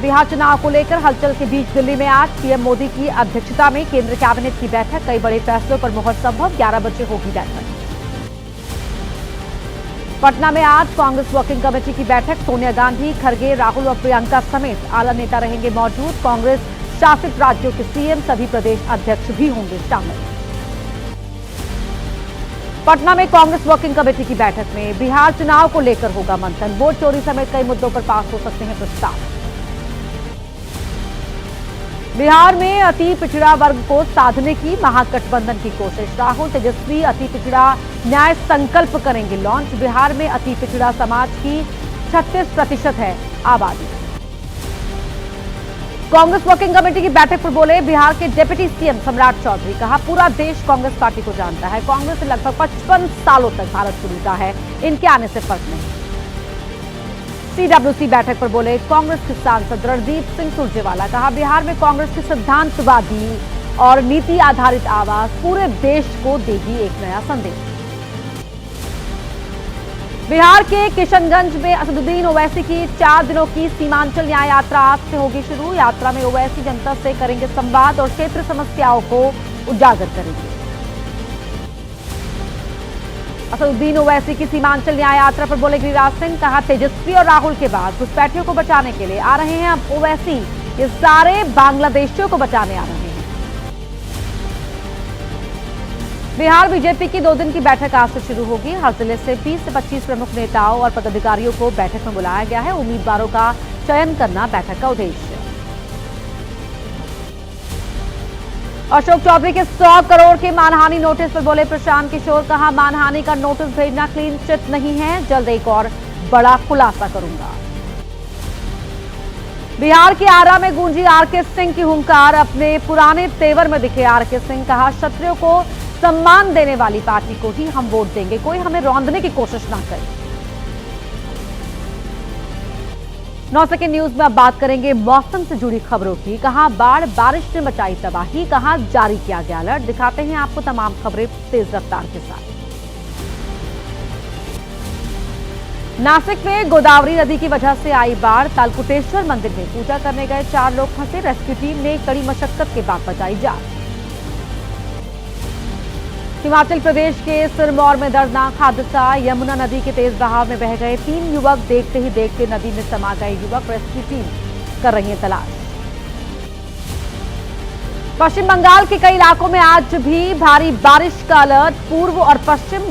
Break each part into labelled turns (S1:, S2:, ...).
S1: बिहार चुनाव को लेकर हलचल के बीच दिल्ली में आज पीएम मोदी की अध्यक्षता में केंद्र कैबिनेट की बैठक। कई बड़े फैसलों पर मुहर संभव। 11 बजे होगी बैठक। पटना में आज कांग्रेस वर्किंग कमेटी की बैठक। सोनिया गांधी, खड़गे, राहुल और प्रियंका समेत आला नेता रहेंगे मौजूद। कांग्रेस शासित राज्यों के सीएम, सभी प्रदेश अध्यक्ष भी होंगे शामिल। पटना में कांग्रेस वर्किंग कमेटी की बैठक में बिहार चुनाव को लेकर होगा मंथन। वोट चोरी समेत कई मुद्दों पर पास हो सकते हैं प्रस्ताव। बिहार में अति पिछड़ा वर्ग को साधने की महागठबंधन की कोशिश। राहुल, तेजस्वी अति पिछड़ा न्याय संकल्प करेंगे लॉन्च। बिहार में अति पिछड़ा समाज की 36% है आबादी। कांग्रेस वर्किंग कमेटी की बैठक पर बोले बिहार के डिप्टी सीएम सम्राट चौधरी। कहा, पूरा देश कांग्रेस पार्टी को जानता है। कांग्रेस ने लगभग 55 सालों तक भारत को लूटा है। इनके आने से फर्क नहीं। सीडब्ल्यूसी बैठक पर बोले कांग्रेस के सांसद रणदीप सिंह सुरजेवाला। कहा, बिहार में कांग्रेस की सिद्धांतवादी और नीति आधारित आवाज पूरे देश को देगी एक नया संदेश। बिहार के किशनगंज में असदुद्दीन ओवैसी की 4 दिनों की सीमांचल न्याय यात्रा आज से होगी शुरू। यात्रा में ओवैसी जनता से करेंगे संवाद और क्षेत्र समस्याओं को उजागर करेंगे। असदुद्दीन ओवैसी की सीमांचल न्याय यात्रा पर बोले गिरिराज सिंह। कहा, तेजस्वी और राहुल के बाद घुसपैठियों को बचाने के लिए आ रहे हैं अब ओवैसी। ये सारे बांग्लादेशियों को बचाने आ रहे हैं। बिहार बीजेपी की 2 दिन की बैठक आज से शुरू होगी। हर जिले से 20 से 25 प्रमुख नेताओं और पदाधिकारियों को बैठक में बुलाया गया है। उम्मीदवारों का चयन करना बैठक का उद्देश्य है। अशोक चौधरी के 100 करोड़ के मानहानि नोटिस पर बोले प्रशांत किशोर। कहा, मानहानि का नोटिस भेजना क्लीन चिट नहीं है। जल्द एक और बड़ा खुलासा करूंगा। बिहार के आरा में गूंजी आरके सिंह की हुंकार। अपने पुराने तेवर में दिखे आरके सिंह। कहा, क्षत्रियों को सम्मान देने वाली पार्टी को ही हम वोट देंगे। कोई हमें रौंदने की कोशिश ना करे। 9 सेकंड न्यूज में अब बात करेंगे मौसम से जुड़ी खबरों की। कहां बाढ़ बारिश ने मचाई तबाही, कहां जारी किया गया अलर्ट। दिखाते हैं आपको तमाम खबरें तेज रफ्तार के साथ। नासिक में गोदावरी नदी की वजह से आई बाढ़। तालकुटेश्वर मंदिर में पूजा करने गए 4 लोग फंसे। रेस्क्यू टीम ने कड़ी मशक्कत के बाद बचाई जान। हिमाचल प्रदेश के सिरमौर में दर्दनाक हादसा। यमुना नदी के तेज बहाव में बह गए 3 युवक। देखते ही देखते नदी में समा गए युवक। रेस्क्यू टीम कर रही है तलाश। पश्चिम बंगाल के कई इलाकों में आज भी भारी बारिश का अलर्ट। पूर्व और पश्चिम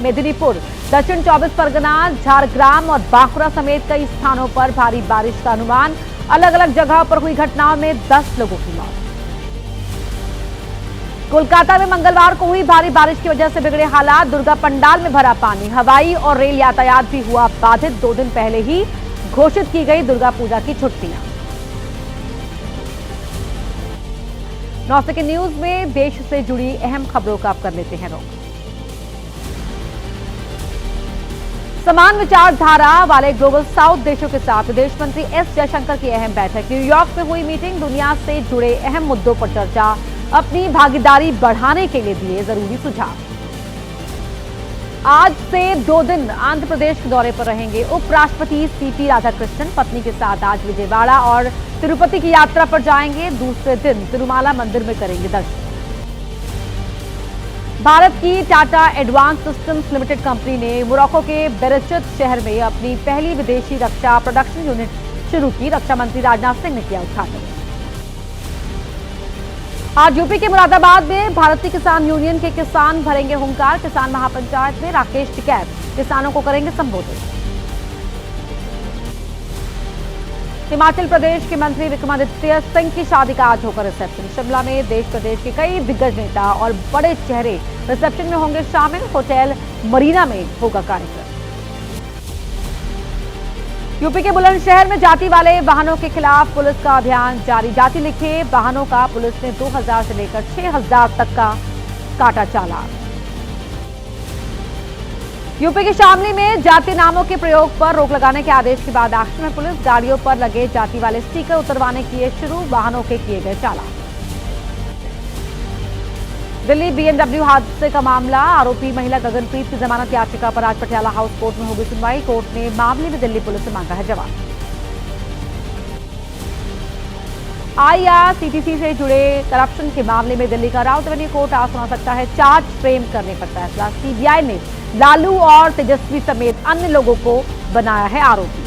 S1: मेदिनीपुर, दक्षिण 24 परगना, झारग्राम और बांकुड़ा समेत कई स्थानों पर भारी बारिश का अनुमान। अलग अलग जगह पर हुई घटनाओं में 10 लोगों की मौत। कोलकाता में मंगलवार को हुई भारी बारिश की वजह से बिगड़े हालात। दुर्गा पंडाल में भरा पानी। हवाई और रेल यातायात भी हुआ बाधित। 2 दिन पहले ही घोषित की गई दुर्गा पूजा की छुट्टियां। 9 सेकंड न्यूज में देश से जुड़ी अहम खबरों का आप कर लेते हैं रुख। समान विचारधारा वाले ग्लोबल साउथ देशों के साथ विदेश मंत्री एस जयशंकर की अहम बैठक। न्यूयॉर्क में हुई मीटिंग। दुनिया से जुड़े अहम मुद्दों पर चर्चा। अपनी भागीदारी बढ़ाने के लिए दिए जरूरी सुझाव। आज से 2 दिन आंध्र प्रदेश के दौरे पर रहेंगे उपराष्ट्रपति सीपी राधाकृष्णन। पत्नी के साथ आज विजयवाड़ा और तिरुपति की यात्रा पर जाएंगे। दूसरे दिन तिरुमाला मंदिर में करेंगे दर्शन। भारत की Tata advance systems limited company ने मोरक्को के बेरचत शहर में अपनी पहली विदेशी रक्षा प्रोडक्शन यूनिट शुरू की। रक्षा मंत्री राजनाथ सिंह ने किया उद्घाटन। आज यूपी के मुरादाबाद में भारतीय किसान यूनियन के किसान भरेंगे हुंकार। किसान महापंचायत में राकेश टिकैत किसानों को करेंगे संबोधित। हिमाचल प्रदेश के मंत्री विक्रमादित्य सिंह की शादी का आज होगा रिसेप्शन। शिमला में देश प्रदेश के कई दिग्गज नेता और बड़े चेहरे रिसेप्शन में होंगे शामिल। होटल मरीना में होगा कार्यक्रम। यूपी के बुलंदशहर में जाति वाले वाहनों के खिलाफ पुलिस का अभियान जारी। जाति लिखे वाहनों का पुलिस ने 2000 से लेकर 6000 तक का काटा चालान। यूपी के शामली में जाति नामों के प्रयोग पर रोक लगाने के आदेश के बाद एक्शन में पुलिस। गाड़ियों पर लगे जाति वाले स्टिकर उतरवाने किए शुरू। वाहनों के किए गए चालान। दिल्ली बीएमडब्ल्यू हादसे का मामला। आरोपी महिला गगनप्रीत की जमानत याचिका पर आज पटियाला हाउस कोर्ट में होगी सुनवाई। कोर्ट ने मामले में दिल्ली पुलिस से मांगा है जवाब। IRCTC से जुड़े करप्शन के मामले में दिल्ली का राउत एवेन्यू कोर्ट आज सुना सकता है चार्ज फ्रेम करने पर फैसला। CBI ने लालू और तेजस्वी समेत अन्य लोगों को बनाया है आरोपी।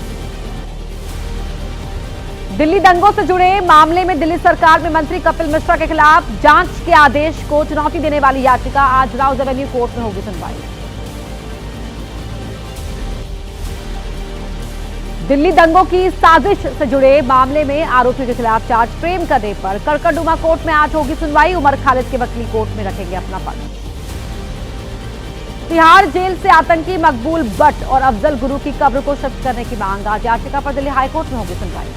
S1: दिल्ली दंगों से जुड़े मामले में दिल्ली सरकार में मंत्री कपिल मिश्रा के खिलाफ जांच के आदेश को चुनौती देने वाली याचिका आज राउत एवेन्यू कोर्ट में होगी सुनवाई। दिल्ली दंगों की साजिश से जुड़े मामले में आरोपी के खिलाफ चार्ज फ्रेम करने पर कड़कड़डुमा कोर्ट में आज होगी सुनवाई। उमर खालिद के वकील कोर्ट में रखेंगे अपना पक्ष। तिहाड़ जेल से आतंकी मकबूल भट्ट और अफजल गुरु की कब्र को शिफ्ट करने की मांग। आज याचिका पर दिल्ली हाईकोर्ट में होगी सुनवाई।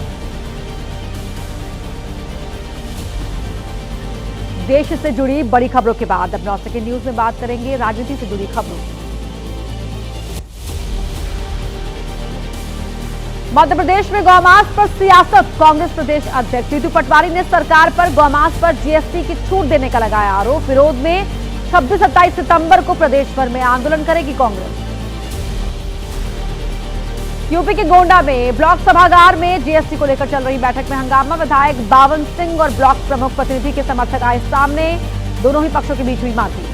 S1: देश से जुड़ी बड़ी खबरों के बाद अब 9 सेकंड न्यूज में बात करेंगे राजनीति से जुड़ी खबरों की। मध्य प्रदेश में गौमांस पर सियासत। कांग्रेस प्रदेश अध्यक्ष जीतू पटवारी ने सरकार पर गौमांस पर GST की छूट देने का लगाया आरोप। विरोध में 26-27 सितंबर को प्रदेश भर में आंदोलन करेगी कांग्रेस। यूपी के गोंडा में ब्लॉक सभागार में GST को लेकर चल रही बैठक में हंगामा। विधायक बावन सिंह और ब्लॉक प्रमुख प्रतिनिधि के समर्थक आए सामने। दोनों ही पक्षों के बीच हुई मारपीट।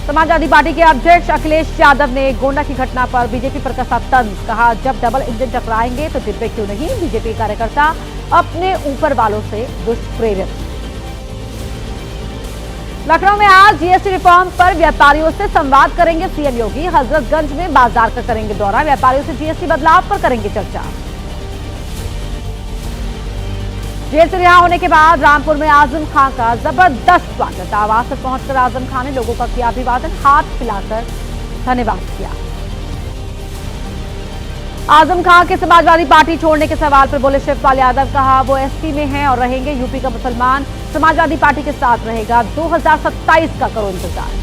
S1: समाजवादी पार्टी के अध्यक्ष अखिलेश यादव ने गोंडा की घटना पर बीजेपी पर कसा तंज। कहा, जब डबल इंजन टकराएंगे तो डिब्बे क्यों नहीं। बीजेपी कार्यकर्ता अपने ऊपर वालों से दुष्प्रेरित। लखनऊ में आज GST रिफॉर्म पर व्यापारियों से संवाद करेंगे सीएम योगी। हजरतगंज में बाजार का करेंगे दौरा। व्यापारियों से GST बदलाव पर करेंगे चर्चा। जेल से रिहा होने के बाद रामपुर में आजम खान का जबरदस्त स्वागत। आवास पर पहुंचकर आजम खान ने लोगों का किया अभिवादन। हाथ खिलाकर धन्यवाद किया। आजम खान के समाजवादी पार्टी छोड़ने के सवाल पर बोले शिवपाल यादव। कहा, वो SP में हैं और रहेंगे। यूपी का मुसलमान समाजवादी पार्टी के साथ रहेगा। 2027 का करो इंतजार।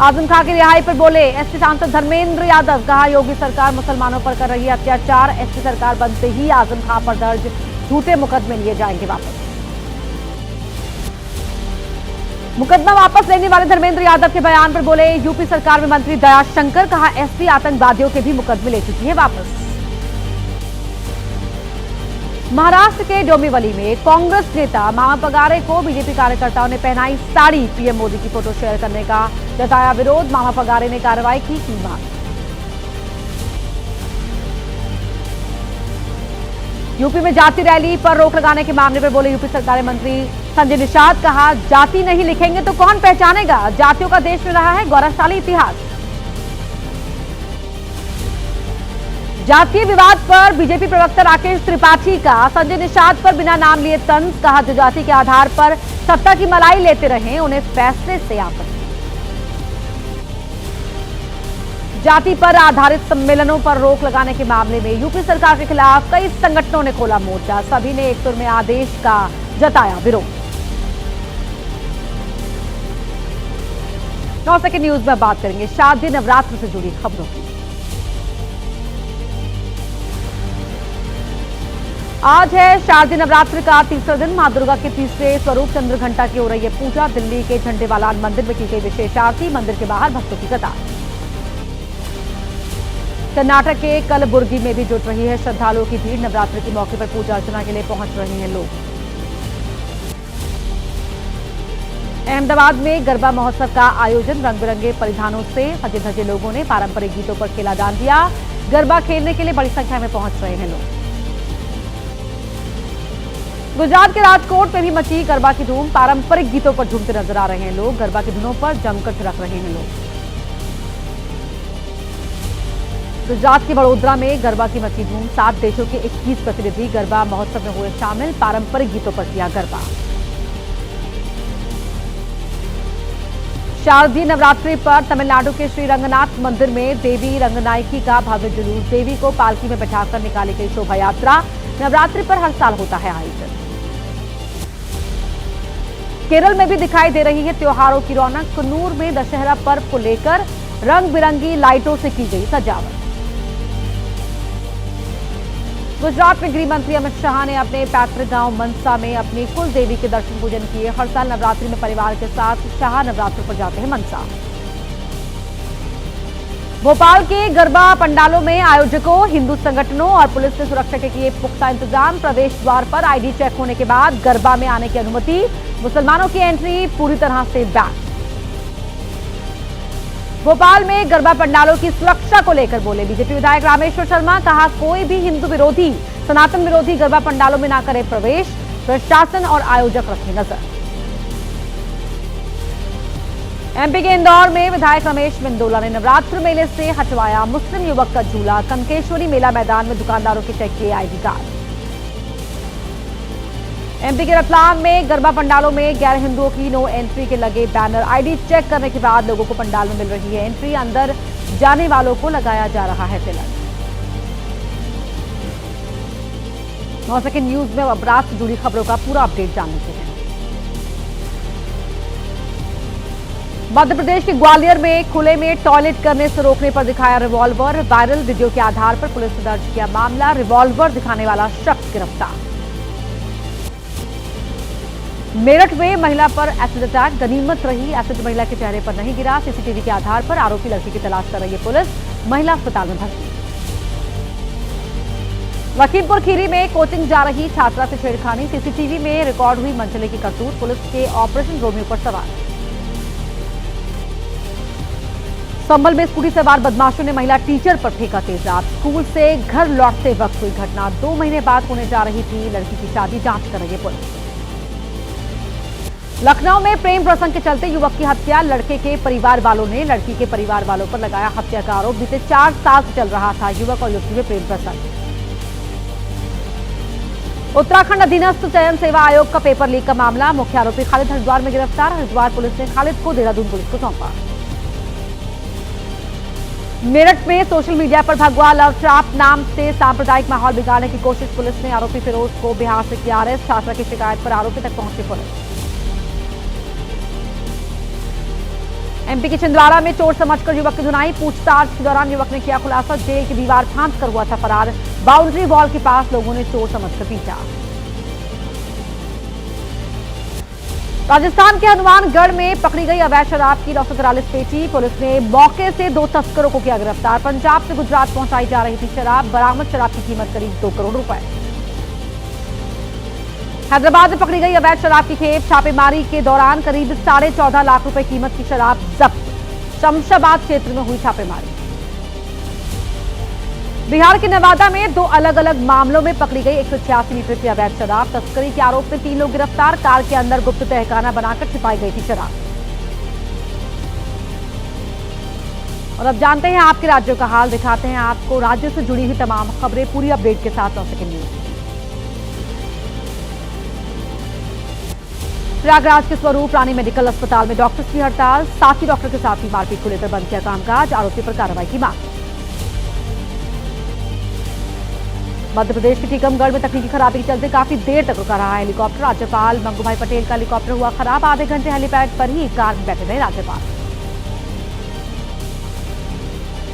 S1: आजम खान की रिहाई पर बोले SP सांसद धर्मेंद्र यादव। कहा, योगी सरकार मुसलमानों पर कर रही है अत्याचार। SP सरकार बनते ही आजम खान पर दर्ज झूठे मुकदमे लिए जाएंगे वापस। मुकदमा वापस लेने वाले धर्मेंद्र यादव के बयान पर बोले यूपी सरकार में मंत्री दयाशंकर। कहा, SP आतंकवादियों के भी मुकदमे ले चुकी है वापस। महाराष्ट्र के डोंबिवली में कांग्रेस नेता मामा पगारे को बीजेपी कार्यकर्ताओं ने पहनाई साड़ी। पीएम मोदी की फोटो शेयर करने का जताया विरोध। मामा पगारे ने कार्रवाई की मांग। यूपी में जाति रैली पर रोक लगाने के मामले पर बोले यूपी सरकार मंत्री संजय निषाद। कहा, जाति नहीं लिखेंगे तो कौन पहचानेगा। जातियों का देश में रहा है गौरवशाली इतिहास। जातीय विवाद पर बीजेपी प्रवक्ता राकेश त्रिपाठी का संजय निषाद पर बिना नाम लिए तंज। कहा, जो जाति के आधार पर सत्ता की मलाई लेते रहे उन्हें फैसले से आपत्ति। जाति पर आधारित सम्मेलनों पर रोक लगाने के मामले में यूपी सरकार के खिलाफ कई संगठनों ने खोला मोर्चा। सभी ने एक सुर में आदेश का जताया विरोध। 9 सेकंड न्यूज में बात करेंगे शारदीय नवरात्र से जुड़ी खबरों की। आज है शारदीय नवरात्र का तीसरा दिन। मां दुर्गा के तीसरे स्वरूप चंद्रघंटा की हो रही है पूजा। दिल्ली के झंडेवालान मंदिर में की गई विशेष आरती। मंदिर के बाहर भक्तों की कतार। कर्नाटक के कलबुर्गी में भी जुट रही है श्रद्धालुओं की भीड़। नवरात्र के मौके पर पूजा अर्चना के लिए पहुंच रहे हैं लोग। अहमदाबाद में गरबा महोत्सव का आयोजन। रंग बिरंगे परिधानों से सजे धजे लोगों ने पारंपरिक गीतों पर खेला डांडिया। गरबा खेलने के लिए बड़ी संख्या में पहुंच रहे हैं लोग। गुजरात के राजकोट में भी मची गरबा की धूम। पारंपरिक गीतों पर झूमते नजर आ रहे हैं लोग। गरबा की धुनों पर जमकर थिरक रहे हैं लोग। गुजरात के वडोदरा में गरबा की मची धूम। 7 देशों के 21 प्रतिनिधि गरबा महोत्सव में हुए शामिल। पारंपरिक गीतों पर किया गरबा। शारदीय नवरात्रि पर तमिलनाडु के श्री रंगनाथ मंदिर में देवी रंगनायकी का भव्य जुलूस। देवी को पालकी में बैठाकर निकाली गई शोभा यात्रा। नवरात्रि पर हर साल होता है आयोजन। केरल में भी दिखाई दे रही है त्योहारों की रौनक। कन्नूर में दशहरा पर्व को लेकर रंग बिरंगी लाइटों से की गई सजावट। गुजरात में गृह मंत्री अमित शाह ने अपने पैतृक गांव मनसा में अपनी कुल देवी के दर्शन पूजन किए। हर साल नवरात्रि में परिवार के साथ शाह नवरात्र पर जाते हैं मनसा। भोपाल के गरबा पंडालों में आयोजकों, हिंदू संगठनों और पुलिस ने सुरक्षा के किए पुख्ता इंतजाम। प्रवेश द्वार पर आईडी चेक होने के बाद गरबा में आने की अनुमति। मुसलमानों की एंट्री पूरी तरह से बैन। भोपाल में गरबा पंडालों की सुरक्षा को लेकर बोले बीजेपी विधायक रामेश्वर शर्मा। कहा, कोई भी हिंदू विरोधी, सनातन विरोधी गरबा पंडालों में न करे प्रवेश। प्रशासन और आयोजक रखें नजर। एमपी के इंदौर में विधायक रमेश मेंदोला ने नवरात्र मेले से हटवाया मुस्लिम युवक का झूला। कनकेश्वरी मेला मैदान में दुकानदारों के चेक किए आईडी कार्ड। एमपी के रतलाम में गरबा पंडालों में गैर हिंदुओं की नो एंट्री के लगे बैनर। आईडी चेक करने के बाद लोगों को पंडाल में मिल रही है एंट्री। अंदर जाने वालों को लगाया जा रहा है तिलक। 9 सेकंड न्यूज में अब रात से जुड़ी खबरों का पूरा अपडेट जान लेते हैं। मध्य प्रदेश के ग्वालियर में खुले में टॉयलेट करने से रोकने पर दिखाया रिवॉल्वर। वायरल वीडियो के आधार पर पुलिस ने दर्ज किया मामला। रिवॉल्वर दिखाने वाला शख्स गिरफ्तार। मेरठ में महिला पर एसिड अटैक, गनीमत रही एसिड महिला के चेहरे पर नहीं गिरा। सीसीटीवी के आधार पर आरोपी लड़की की तलाश कर रही है पुलिस। महिला अस्पताल में भर्ती। लखीमपुर खीरी में कोचिंग जा रही छात्रा से छेड़खानी। सीसीटीवी में रिकॉर्ड हुई मनचले की करतूत। पुलिस के ऑपरेशन रोमियो पर सवार। संभल में स्कूटी सवार बदमाशों ने महिला टीचर पर फेंका तेजाब। स्कूल से घर लौटते वक्त हुई घटना। 2 महीने बाद होने जा रही थी लड़की की शादी। जांच कर रही है पुलिस। लखनऊ में प्रेम प्रसंग के चलते युवक की हत्या। लड़के के परिवार वालों ने लड़की के परिवार वालों पर लगाया हत्या का आरोप। बीते 4 साल से चल रहा था युवक और युवती में प्रेम प्रसंग। उत्तराखंड अधीनस्थ चयन सेवा आयोग का पेपर लीक का मामला। मुख्य आरोपी खालिद हरिद्वार में गिरफ्तार। हरिद्वार पुलिस ने खालिद को देहरादून पुलिस को सौंपा। मेरठ में सोशल मीडिया पर भगवा लव ट्रैप नाम से सांप्रदायिक माहौल बिगाड़ने की कोशिश। पुलिस ने आरोपी फिरोज को बिहार से किया अरेस्ट। छात्रा की शिकायत पर आरोपी तक पहुंची पुलिस। एमपी के छिंदवाड़ा में चोर समझकर युवक की धुनाई। पूछताछ के दौरान युवक ने किया खुलासा। जेल की दीवार फांद कर हुआ था फरार। बाउंड्री वॉल के पास लोगों ने चोर समझकर पीटा। राजस्थान के हनुमानगढ़ में पकड़ी गई अवैध शराब की 943 पेटी। पुलिस ने मौके से 2 तस्करों को किया गिरफ्तार। पंजाब से गुजरात पहुंचाई जा रही थी शराब। बरामद शराब की कीमत करीब 2 करोड़ रुपए। हैदराबाद में पकड़ी गई अवैध शराब की खेप। छापेमारी के दौरान करीब 14.5 लाख रुपए कीमत की शराब जब्त। शमशाबाद क्षेत्र में हुई छापेमारी। बिहार के नवादा में 2 अलग अलग मामलों में पकड़ी गई 186 लीटर की अवैध शराब। तस्करी के आरोप में 3 लोग गिरफ्तार। कार के अंदर गुप्त तहखाना बनाकर छिपाई गई थी शराब। और अब जानते हैं आपके राज्यों का हाल। दिखाते हैं आपको राज्य से जुड़ी हुई तमाम खबरें पूरी अपडेट के साथ। 9 सेकंड न्यूज। प्रयागराज के स्वरूप रानी मेडिकल अस्पताल में डॉक्टर्स की हड़ताल। साथी डॉक्टर के साथ ही मारपीट को लेकर बंद किया कामकाज। आरोपी पर कार्रवाई की मांग। मध्य प्रदेश के टीकमगढ़ में तकनीकी खराबी के चलते काफी देर तक रुका रहा हेलीकॉप्टर। राज्यपाल मंगूभाई पटेल का हेलीकॉप्टर हुआ खराब। आधे घंटे हेलीपैड पर ही कार में बैठे रहे राज्यपाल।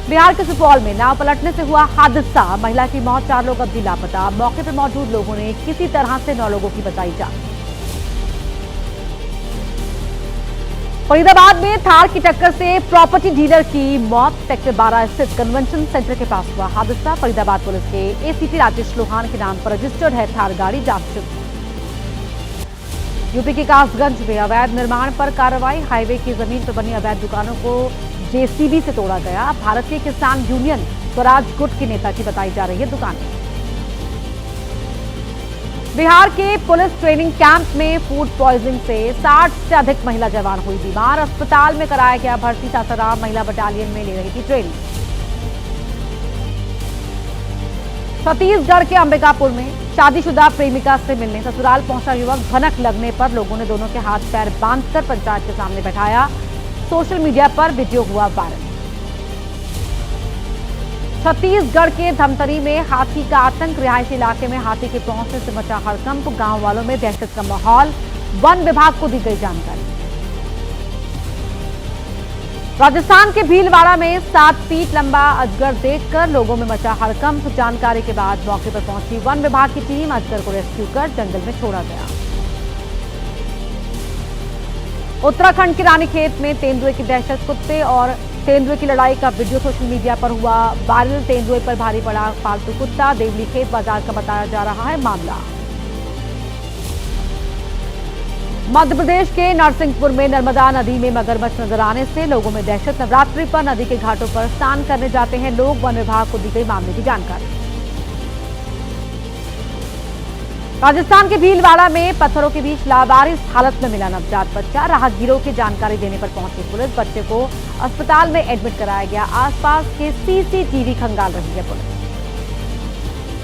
S1: बिहार के सुपौल में नाव पलटने से हुआ हादसा। महिला की मौत, 4 लोग अब भी लापता। मौके पर मौजूद लोगों ने किसी तरह से 9 लोगों की बचाई जान। फरीदाबाद में थार की टक्कर से प्रॉपर्टी डीलर की मौत। सेक्टर 12 स्थित कन्वेंशन सेंटर के पास हुआ हादसा। फरीदाबाद पुलिस के एसीपी राजेश लोहान के नाम पर रजिस्टर्ड है थार गाड़ी। जांच शुरू। यूपी के कासगंज में अवैध निर्माण पर कार्रवाई। हाईवे की जमीन पर बनी अवैध दुकानों को जेसीबी से तोड़ा गया। भारतीय किसान यूनियन स्वराज गुट के नेता की बताई जा रही है दुकानें। बिहार के पुलिस ट्रेनिंग कैंप में फूड पॉइजनिंग से 60 से अधिक महिला जवान हुई बीमार। अस्पताल में कराया गया भर्ती। सासाराम महिला बटालियन में ले रही थी ट्रेनिंग। छत्तीसगढ़ के अंबिकापुर में शादीशुदा प्रेमिका से मिलने ससुराल पहुंचा युवक। भनक लगने पर लोगों ने दोनों के हाथ पैर बांधकर पंचायत के सामने बैठाया। सोशल मीडिया पर वीडियो हुआ वायरल। छत्तीसगढ़ के धमतरी में हाथी का आतंक। रिहायशी इलाके में हाथी के पहुंचने से मचा हड़कंप। गांव वालों में दहशत का माहौल। वन विभाग को दी गई जानकारी। राजस्थान के भीलवाड़ा में 7 फीट लंबा अजगर देखकर लोगों में मचा हड़कंप। जानकारी के बाद मौके पर पहुंची वन विभाग की टीम। अजगर को रेस्क्यू कर जंगल में छोड़ा गया। उत्तराखंड के रानीखेत में तेंदुए की दहशत। कुत्ते और तेंदुए की लड़ाई का वीडियो सोशल मीडिया पर हुआ वायरल। तेंदुए पर भारी पड़ा पालतू कुत्ता। देवली खेत बाजार का बताया जा रहा है मामला। मध्य प्रदेश के नरसिंहपुर में नर्मदा नदी में मगरमच्छ नजर आने से लोगों में दहशत। नवरात्रि पर नदी के घाटों पर स्नान करने जाते हैं लोग। वन विभाग को दी गई मामले की जानकारी। राजस्थान के भीलवाड़ा में पत्थरों के बीच लावारिस हालत में मिला नवजात बच्चा। राहगीरों की जानकारी देने पर पहुंची पुलिस। बच्चे को अस्पताल में एडमिट कराया गया। आसपास के सीसीटीवी खंगाल रही है पुलिस।